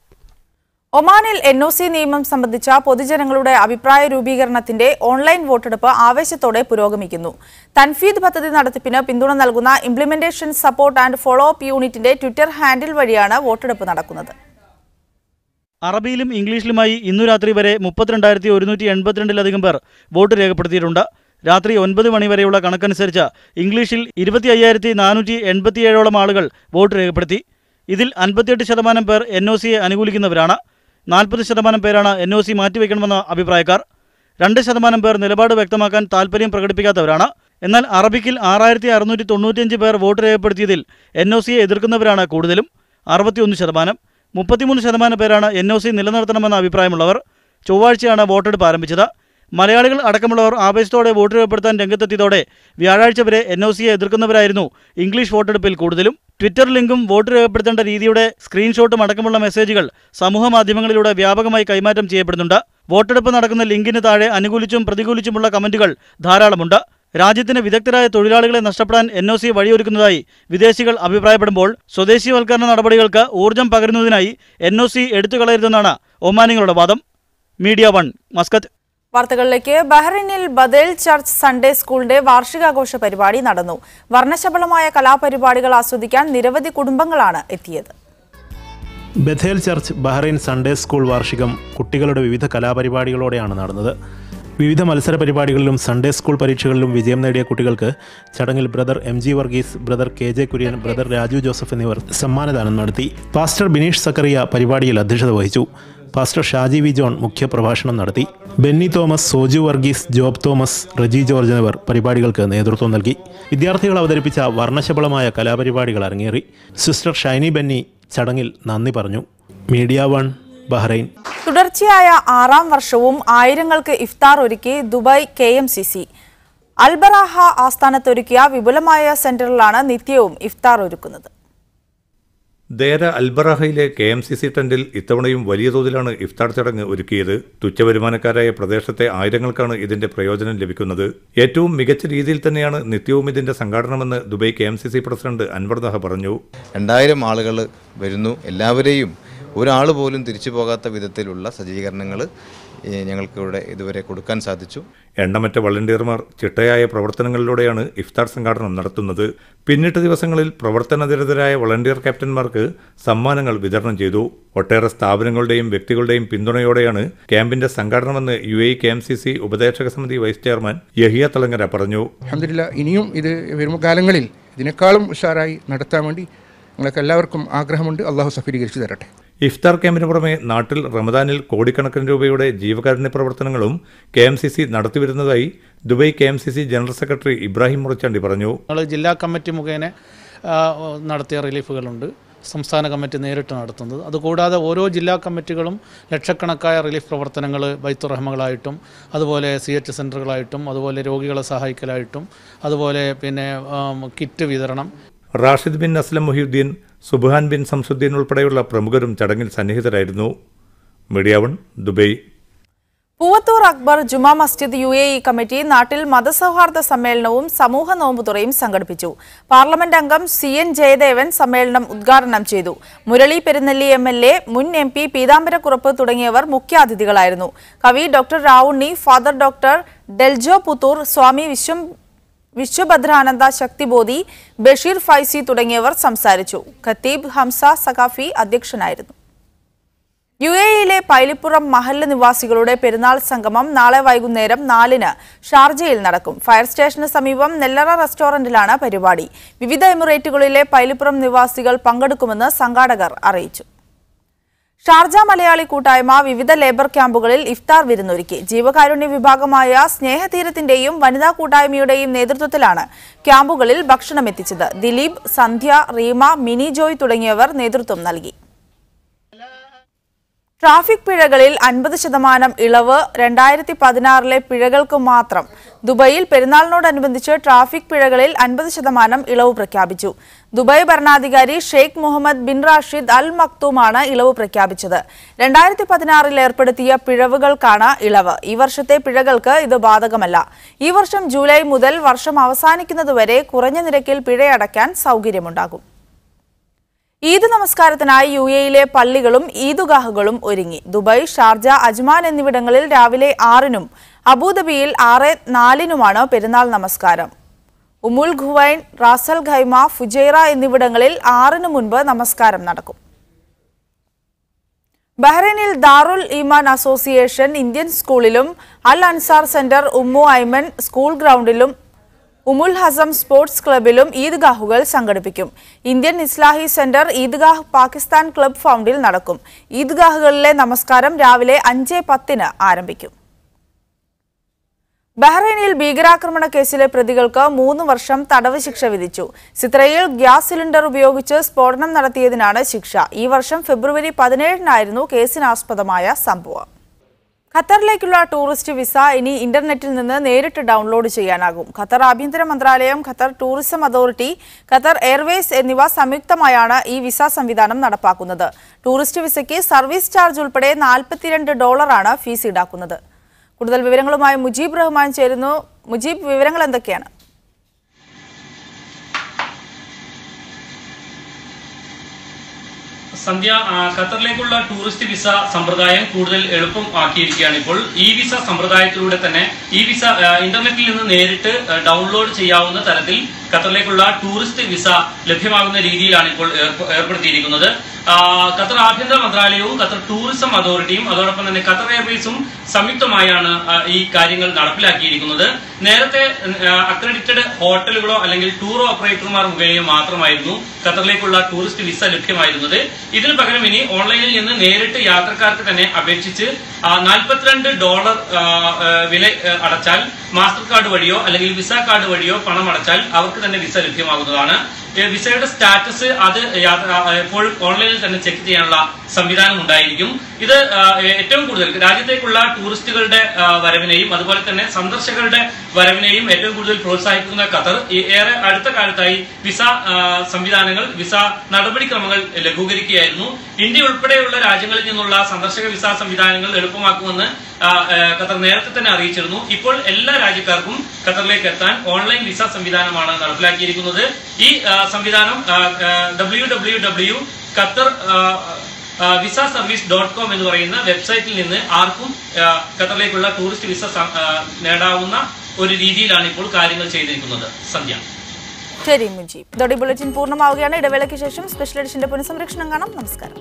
S1: ഒമാനിൽ NOC നിയമം സംബന്ധിച്ച പൊതുജനങ്ങളുടെ അഭിപ്രായ രൂപീകരണത്തിന്റെ ഓൺലൈൻ വോട്ടെടുപ്പ് ആവേശത്തോടെ പുരോഗമിക്കുന്നു. തൻഫീദ് പദ്ധതി നടത്തിപ്പിന് പിന്തുണ നൽകുന്ന implementation support and follow up യൂണിറ്റിന്റെ ട്വിറ്റർ ഹാൻഡിൽ വഴിയാണ് വോട്ടെടുപ്പ് നടക്കുന്നത്.
S16: അറബിയിലും ഇംഗ്ലീഷിലുമായി ഇന്നു രാത്രി വരെ 32,182-ലധികം പേർ വോട്ട് രേഖപ്പെടുത്തിയിട്ടുണ്ട്. രാത്രി 9 മണി വരെയുള്ള കണക്കനുസരിച്ച് ഇംഗ്ലീഷിൽ 25,487ഓളം ആളുകൾ വോട്ട് രേഖപ്പെടുത്തി. ഇതിൽ 58% പേർ NOCയെ അനുകൂലിക്കുന്നവരാണ്. 40% പേരാണ് NOC മാറ്റിവെക്കണമെന്ന അഭിപ്രായക്കാർ. 2% പേർ നിലപാട് വ്യക്തമാക്കാൻ താൽപ്പര്യം പ്രകടിപ്പിക്കാത്തവരാണ്. എന്നാൽ അറബിക്കിൽ 6,695 പേർ വോട്ട് രേഖപ്പെടുത്തിയതിൽ NOCയെ എതിർക്കുന്നവരാണ് കൂടുതലും, 61%. 33% പേരാണ് NOC നിലനിർത്തണമെന്ന അഭിപ്രായമുള്ളവർ. ചൊവ്വാഴ്ചയാണ് വോട്ടെടുപ്പ് ആരംഭിച്ചത്. മലയാളികൾ അടക്കമുള്ളവർ ആവേശത്തോടെ വോട്ട് രേഖപ്പെടുത്താൻ രംഗത്തെത്തിയതോടെ വ്യാഴാഴ്ച വരെ NOCയെ എതിർക്കുന്നവരായിരുന്നു ഇംഗ്ലീഷ് വോട്ടെടുപ്പിൽ കൂടുതലും. ട്വിറ്റർ ലിങ്കും വോട്ട് രേഖപ്പെടുത്തേണ്ട രീതിയുടെ സ്ക്രീൻഷോട്ടും അടക്കമുള്ള മെസ്സേജുകൾ സമൂഹ മാധ്യമങ്ങളിലൂടെ വ്യാപകമായി കൈമാറ്റം ചെയ്യപ്പെടുന്നുണ്ട്. വോട്ടെടുപ്പ് നടക്കുന്ന ലിങ്കിന് താഴെ അനുകൂലിച്ചും പ്രതികൂലിച്ചുമുള്ള കമന്റുകൾ ധാരാളമുണ്ട്. രാജ്യത്തിന് വിദഗ്ധരായ തൊഴിലാളികളെ നഷ്ടപ്പെടാൻ NOC വഴിയൊരുക്കുന്നതായി വിദേശികൾ അഭിപ്രായപ്പെടുമ്പോൾ സ്വദേശീവൽക്കരണ നടപടികൾക്ക് ഊർജ്ജം പകരുന്നതിനായി NOC എടുത്തുകളയരുതെന്നാണ് ഒമാനികളുടെ വാദം. Media 1, Muscat.
S1: വാർത്തകളിലേക്ക്. ബഹ്റൈനിൽ ബദേൽ ചർച്ച് സൺഡേ സ്കൂളിന്റെ വാർഷികാഘോഷ പരിപാടി നടന്നു. വർണ്ണശബളമായ കലാപരിപാടികൾ ആസ്വദിക്കാൻ നിരവധി കുടുംബങ്ങളാണ് എത്തിയത്.
S17: Bethel church Bahrain Sunday school വാർഷികം കുട്ടികളുടെ വിവിധ കലാപരിപാടികളോടെയാണ് നടന്നത്. വിവിധ മത്സര പരിപാടികളിലും സൺഡേ സ്കൂൾ പരീക്ഷകളിലും വിജയം നേടിയ കുട്ടികൾക്ക് ചടങ്ങിൽ brother MG Varghese, brother KJ Kurian, brother Raju Joseph എന്നിവർ സമ്മാനദാനം നടത്തി. പാസ്റ്റർ ബിനീഷ് സക്കറിയ പരിപാടിയിൽ അധ്യക്ഷത വഹിച്ചു. പാസ്റ്റർ ഷാജി വി ജോൺ മുഖ്യപ്രഭാഷണം നടത്തി. Benny Thomas, Soju Varghese, job Thomas, Reji George എന്നിവർ പരിപാടികൾക്ക് നേതൃത്വം നൽകി. വിദ്യാർത്ഥികൾ അവതരിപ്പിച്ച വർണ്ണശബളമായ കലാപരിപാടികൾ അരങ്ങേറി. സിസ്റ്റർ ഷൈനി ബെന്നി ചടങ്ങിൽ നന്ദി പറഞ്ഞു. Media 1 Bahrain.
S1: തുടർച്ചയായ 6ാം വർഷവും ആയിരങ്ങൾക്ക് ഇഫ്താർ ഒരുക്കി ദുബായ് KMCC. അൽബറാഹ ആസ്ഥാനത്തൊരുക്കിയ വിപുലമായ സെന്ററിലാണ് നിത്യവും ഇഫ്താർ ഒരുക്കുന്നത്.
S7: ദേര അൽബറാഹയിലെ KMCC ടെന്റിൽ ഇത്തവണയും വലിയ തോതിലാണ് ഇഫ്താർ ചടങ്ങ് ഒരുക്കിയത്. തുച്ഛവരുമാനക്കാരായ പ്രദേശത്തെ ആയിരങ്ങൾക്കാണ് ഇതിന്റെ പ്രയോജനം ലഭിക്കുന്നത്. ഏറ്റവും മികച്ച രീതിയിൽ തന്നെയാണ് നിത്യവും ഇതിന്റെ സംഘാടനമെന്ന് ദുബായ് KMCC പ്രസിഡന്റ് അൻവർ ദഹ പറഞ്ഞു.
S18: 2000 ആളുകൾ വരുന്നു. എല്ലാവരെയും ഒരാൾ പോലും തിരിച്ചു പോകാത്ത വിധത്തിലുള്ള സജ്ജീകരണങ്ങൾ ഞങ്ങൾക്കിവിടെ ഇതുവരെ കൊടുക്കാൻ സാധിച്ചു.
S7: എണ്ണമറ്റ വളണ്ടിയർമാർ ചിട്ടയായ പ്രവർത്തനങ്ങളിലൂടെയാണ് ഇഫ്താർ സംഘാടനം നടത്തുന്നത്. പിന്നിട്ട ദിവസങ്ങളിൽ പ്രവർത്തനനിരതരായ വളണ്ടിയർ ക്യാപ്റ്റന്മാർക്ക് സമ്മാനങ്ങൾ വിതരണം ചെയ്തു. ഒട്ടേറെ സ്ഥാപനങ്ങളുടെയും വ്യക്തികളുടെയും പിന്തുണയോടെയാണ് ക്യാമ്പിന്റെ സംഘാടനമെന്ന് UAE KMCC ഉപദേശക സമിതി വൈസ് ചെയർമാൻ യഹിയ തളങ്ങര പറഞ്ഞു.
S19: അൽഹംദുലില്ലാഹ്, ഇനിയും ഇത് വരും കാലങ്ങളിൽ ഇതിനേക്കാളും ഉഷാറായി നടത്താൻ വേണ്ടി നിങ്ങൾക്ക് എല്ലാവർക്കും ആഗ്രഹമുണ്ട്. അള്ളാഹു സഫലീകരിച്ചു തരട്ടെ.
S7: ഇഫ്താർ ക്യാമ്പിന് പുറമെ നാട്ടിൽ റമദാനിൽ കോടിക്കണക്കിന് രൂപയുടെ ജീവകാരുണ്യ പ്രവർത്തനങ്ങളും KMCC നടത്തിവരുന്നതായി Dubai KMCC general secretary Ibrahim Muruchandi പറഞ്ഞു.
S20: ജില്ലാ കമ്മിറ്റി മുഖേന നടത്തിയ റിലീഫുകളുണ്ട്. സംസ്ഥാന കമ്മിറ്റി നേരിട്ട് നടത്തുന്നത്. അതുകൂടാതെ ഓരോ ജില്ലാ കമ്മിറ്റികളും ലക്ഷക്കണക്കായ റിലീഫ് പ്രവർത്തനങ്ങൾ ബൈത്തുറഹ്മകളായിട്ടും അതുപോലെ CH സെൻ്ററുകളായിട്ടും അതുപോലെ രോഗികളെ സഹായിക്കലായിട്ടും അതുപോലെ കിറ്റ് വിതരണം.
S7: റാഷിദ് ബിൻ അസ്ലം മുഹിയുദ്ദീൻ, സുബ്ഹാൻ ബിൻ സംസുദ്ദീൻ ഉൾപ്പെടെയുള്ള പ്രമുഖരും ചടങ്ങിൽ സന്നിഹിതരായിരുന്നു. Media 1 Dubai.
S1: Poovathur Akbar Juma Masjid UAE committee നാട്ടിൽ മതസൗഹാർദ്ദ സമ്മേളനവും സമൂഹ നോമ്പുതുറയും സംഘടിപ്പിച്ചു. പാർലമെന്റ് അംഗം CN ജയദേവൻ സമ്മേളനം ഉദ്ഘാടനം ചെയ്തു. മുരളി പെരുന്നെല്ലി MLA, മുൻ MP പീതാംബരക്കുറുപ്പ് തുടങ്ങിയവർ മുഖ്യാതിഥികളായിരുന്നു. കവി doctor Ravunni, father doctor Deljo Puthur, Swami Vishwabhadrananda Shaktibodhi, Basheer Faizy തുടങ്ങിയവർ സംസാരിച്ചു. ഖത്തീബ് ഹംസ സഖാഫി അധ്യക്ഷനായിരുന്നു. UAEയിലെ പൈലിപ്പുറം മഹല്ല് നിവാസികളുടെ പെരുന്നാൾ സംഗമം നാളെ വൈകുന്നേരം 4-ന് ഷാർജയിൽ നടക്കും. ഫയർ സ്റ്റേഷന് സമീപം നെല്ലറ റെസ്റ്റോറന്റിലാണ് പരിപാടി. വിവിധ എമിറേറ്റുകളിലെ പൈലിപ്പുറം നിവാസികൾ പങ്കെടുക്കുമെന്ന് സംഘാടകർ അറിയിച്ചു. ഷാർജ മലയാളി കൂട്ടായ്മ വിവിധ ലേബർ ക്യാമ്പുകളിൽ ഇഫ്താർ വിരുന്നൊരുക്കി. ജീവകാരുണ്യ വിഭാഗമായ സ്നേഹതീരത്തിന്റെയും വനിതാ കൂട്ടായ്മയുടെയും നേതൃത്വത്തിലാണ് ക്യാമ്പുകളിൽ ഭക്ഷണം എത്തിച്ചത്. ദിലീപ്, സന്ധ്യ, റീമ, മിനി ജോയ് തുടങ്ങിയവർ നേതൃത്വം നൽകി. ട്രാഫിക് പിഴകളിൽ 50% ഇളവ് 2016 പിഴകൾക്ക് മാത്രം. ദുബായിൽ പെരുന്നാളിനോടനുബന്ധിച്ച് ട്രാഫിക് പിഴകളിൽ 50% ഇളവ് പ്രഖ്യാപിച്ചു. ദുബായ് ഭരണാധികാരി ഷെയ്ഖ് മുഹമ്മദ് ബിൻ റാഷിദ് അൽ മക്തൂമാണ് ഇളവ് പ്രഖ്യാപിച്ചത്. 2016 ഏർപ്പെടുത്തിയ പിഴവുകൾക്കാണ് ഇളവ്. ഈ വർഷത്തെ പിഴകൾക്ക് ഇത് ബാധകമല്ല. ഈ വർഷം ജൂലൈ മുതൽ വർഷം അവസാനിക്കുന്നതുവരെ കുറഞ്ഞ നിരക്കിൽ പിഴയടയ്ക്കാൻ സൗകര്യമുണ്ടാകും. ഈദ് നമസ്കാരത്തിനായി UAEയിലെ പള്ളികളും ഈദ്ഗാഹുകളും ഒരുങ്ങി. ദുബായ്, ഷാർജ, അജ്മാൻ എന്നിവിടങ്ങളിൽ രാവിലെ 6-നും അബുദാബിയിൽ 6:04-നുമാണ് പെരുന്നാൾ നമസ്കാരം. ഉമുൽ ഖുവൈൻ, റാസൽ ഖൈമ, ഫുജൈറ എന്നിവിടങ്ങളിൽ 6-ന് മുൻപ് നമസ്കാരം നടക്കും. ബഹ്റൈനിൽ ദാറുൽ ഈമാൻ അസോസിയേഷൻ ഇന്ത്യൻ സ്കൂളിലും Al Ansar centre Ummu Aiman school ഗ്രൗണ്ടിലും ഉമുൽ ഹസം സ്പോർട്സ് ക്ലബിലും ഈദ്ഗാഹുകൾ സംഘടിപ്പിക്കും. Indian Islahi centre Eidgah Pakistan club ഫൗണ്ടിൽ നടക്കും. ഈദ്ഗാഹുകളിലെ നമസ്കാരം രാവിലെ 5:10-ന് ആരംഭിക്കും. ബഹ്റൈനിൽ ഭീകരാക്രമണ കേസിലെ പ്രതികൾക്ക് 3 വർഷം തടവ് ശിക്ഷ വിധിച്ചു. സിത്രയിൽ ഗ്യാസ് സിലിണ്ടർ ഉപയോഗിച്ച് സ്ഫോടനം നടത്തിയതിനാണ് ശിക്ഷ. ഈ വർഷം ഫെബ്രുവരി 17-നായിരുന്നു കേസിനാസ്പദമായ സംഭവം. ഖത്തറിലേക്കുള്ള ടൂറിസ്റ്റ് വിസ ഇനി ഇന്റർനെറ്റിൽ നിന്ന് നേരിട്ട് ഡൗൺലോഡ് ചെയ്യാനാകും. ഖത്തർ ആഭ്യന്തര മന്ത്രാലയം, Qatar tourism authority, Qatar Airways എന്നിവ സംയുക്തമായാണ് ഈ വിസ സംവിധാനം നടപ്പാക്കുന്നത്. ടൂറിസ്റ്റ് വിസയ്ക്ക് സർവീസ് ചാർജ് ഉൾപ്പെടെ $42 ഫീസ് ഈടാക്കുന്നത്. കൂടുതൽ വിവരങ്ങളുമായി മുജീബ് റഹ്മാൻ ചേരുന്നു. മുജീബ്, വിവരങ്ങൾ എന്തൊക്കെയാണ്?
S14: സന്ധ്യ, ഖത്തറിലേക്കുള്ള ടൂറിസ്റ്റ് വിസ സമ്പ്രദായം കൂടുതൽ എളുപ്പം ആക്കിയിരിക്കുകയാണ്. ഇപ്പോൾ ഈ വിസ സമ്പ്രദായത്തിലൂടെ തന്നെ ഈ വിസ ഇന്റർനെറ്റിൽ നിന്ന് നേരിട്ട് ഡൗൺലോഡ് ചെയ്യാവുന്ന തരത്തിൽ ഖത്തറിലേക്കുള്ള ടൂറിസ്റ്റ് വിസ ലഭ്യമാകുന്ന രീതിയിലാണ് ഇപ്പോൾ ഏർപ്പെടുത്തിയിരിക്കുന്നത്. ഖത്തർ ആഭ്യന്തര മന്ത്രാലയവും ഖത്തർ ടൂറിസം അതോറിറ്റിയും അതോടൊപ്പം തന്നെ ഖത്തർ എയർവേസും സംയുക്തമായാണ് ഈ കാര്യങ്ങൾ നടപ്പിലാക്കിയിരിക്കുന്നത്. നേരത്തെ അക്രഡിറ്റഡ് ഹോട്ടലുകളോ അല്ലെങ്കിൽ ടൂർ ഓപ്പറേറ്റർമാർ മുഖേനയോ മാത്രമായിരുന്നു
S21: ഖത്തറിലേക്കുള്ള ടൂറിസ്റ്റ് വിസ ലഭ്യമായിരുന്നത്. ഇതിനു പകരം ഇനി ഓൺലൈനിൽ നിന്ന് നേരിട്ട് യാത്രക്കാർക്ക് തന്നെ അപേക്ഷിച്ച് $42 വില അടച്ചാൽ മാസ്റ്റർ കാർഡ് വഴിയോ അല്ലെങ്കിൽ വിസ കാർഡ് വഴിയോ പണം അടച്ചാൽ അവർക്ക് തന്നെ വിസ ലഭ്യമാകുന്നതാണ്. വിസയുടെ സ്റ്റാറ്റസ് അത് എപ്പോഴും ഓൺലൈനിൽ തന്നെ ചെക്ക് ചെയ്യാനുള്ള സംവിധാനം ഉണ്ടായിരിക്കും. ഇത് ഏറ്റവും കൂടുതൽ രാജ്യത്തേക്കുള്ള ടൂറിസ്റ്റുകളുടെ വരവിനെയും അതുപോലെ തന്നെ സന്ദർശകരുടെ വരവിനെയും ഏറ്റവും കൂടുതൽ പ്രോത്സാഹിപ്പിക്കുന്ന ഖത്തർ ഏറെ അടുത്ത കാലത്തായി വിസ സംവിധാനങ്ങൾ, വിസ നടപടിക്രമങ്ങൾ ലഘൂകരിക്കുകയായിരുന്നു. ഇന്ത്യ ഉൾപ്പെടെയുള്ള രാജ്യങ്ങളിൽ നിന്നുള്ള സന്ദർശക വിസ സംവിധാനങ്ങൾ എളുപ്പമാക്കുമെന്ന് ഖത്തർ നേരത്തെ തന്നെ അറിയിച്ചിരുന്നു. ഇപ്പോൾ എല്ലാ രാജ്യക്കാർക്കും ഖത്തറിലേക്ക് എത്താൻ ഓൺലൈൻ വിസ സംവിധാനമാണ് നടപ്പിലാക്കിയിരിക്കുന്നത്. ഈ സംവിധാനം www.qatar visaservice.com എന്ന് പറയുന്ന വെബ്സൈറ്റിൽ നിന്ന് ആർക്കും ഖത്തറിലേക്കുള്ള ടൂറിസ്റ്റ് വിസ നേടാവുന്ന ഒരു രീതിയിലാണ് ഇപ്പോൾ കാര്യങ്ങൾ ചെയ്തിരിക്കുന്നത്. സന്ധ്യ.
S1: ശരി മുജീബ്. ഇതോടെ ബുള്ളറ്റിൻ പൂർണ്ണമാവുകയാണ്. ഇടവേളയ്ക്ക് ശേഷം സ്പെഷ്യൽ എഡിഷന്റെ പുനഃസംരക്ഷണം കാണാം. നമസ്കാരം.